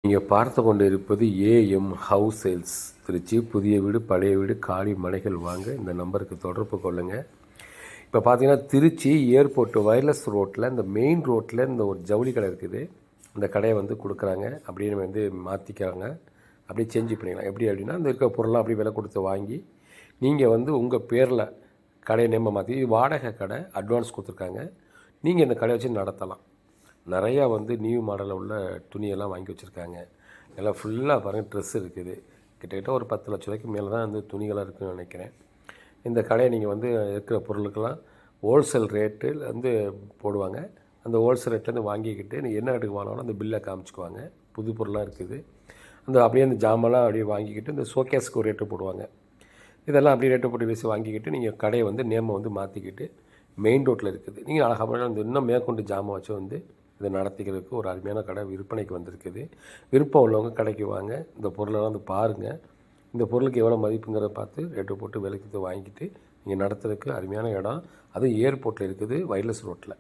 நீங்கள் பார்த்து கொண்டு இருப்பது ஏஎம் ஹவுஸ் சேல்ஸ் திருச்சி. புதிய வீடு, பழைய வீடு, காலி மனைகள் வாங்க இந்த நம்பருக்கு தொடர்பு கொள்ளுங்கள். இப்போ பார்த்தீங்கன்னா திருச்சி ஏர்போர்ட்டு வயர்லெஸ் ரோட்டில் இந்த மெயின் ரோட்டில் இந்த ஒரு ஜவுளி கடை இருக்குது. இந்த கடையை வந்து கொடுக்குறாங்க. அப்படின்னு வந்து மாற்றிக்கிறாங்க, அப்படியே சேஞ்சு பண்ணிக்கலாம். எப்படி அப்படின்னா இந்த இருக்க பொருளாக அப்படி விலை கொடுத்து வாங்கி நீங்கள் வந்து உங்கள் பேரில் கடையை நேம மாற்றி வாடகை கடை அட்வான்ஸ் கொடுத்துருக்காங்க. நீங்கள் இந்த கடையை வச்சு நடத்தலாம். நிறையா வந்து நியூ மாடலில் உள்ள துணியெல்லாம் வாங்கி வச்சுருக்காங்க. எல்லாம் ஃபுல்லாக பாருங்கள் ட்ரெஸ் இருக்குது. கிட்டத்தட்ட ஒரு 10 லட்ச ரூபாய்க்கு மேலே தான் வந்து துணிகளாக இருக்குதுன்னு நினைக்கிறேன். இந்த கடையை நீங்கள் வந்து இருக்கிற பொருளுக்கெல்லாம் ஹோல்சேல் ரேட்டில் வந்து போடுவாங்க. அந்த ஹோல்சேல் ரேட்லேருந்து வாங்கிக்கிட்டு நீங்கள் என்ன ரேட்டுக்கு வாங்கினாலும் அந்த பில்லை காமிச்சிக்குவாங்க. புது பொருளாக இருக்குது. அந்த அப்படியே அந்த ஜாமெல்லாம் அப்படியே வாங்கிக்கிட்டு இந்த ஷோகேஸ்க்கு ஒரு ரேட்டு போடுவாங்க. இதெல்லாம் அப்படியே ரேட்டு போட்டு பேசி வாங்கிக்கிட்டு நீங்கள் கடையை வந்து நேமை வந்து மாற்றிக்கிட்டு மெயின் ரோட்டில் இருக்குது. நீங்கள் அழகாக இந்த இன்னும் மேற்கொண்டு ஜாமான் வச்சு வந்து இதை நடத்திக்கிறதுக்கு ஒரு அருமையான கடை விற்பனைக்கு வந்திருக்குது. விருப்பம் உள்ளவங்க கடைக்கு வாங்க. இந்த பொருளெல்லாம் வந்து பாருங்கள். இந்த பொருளுக்கு எவ்வளோ மதிப்புங்கிறத பார்த்து ரேட்டு போட்டு விலைக்கு வாங்கிக்கிட்டு நீங்கள் நடத்துறதுக்கு அருமையான இடம். அதுவும் ஏர்போர்ட்டில் இருக்குது, வயர்லெஸ் ரோட்டில்.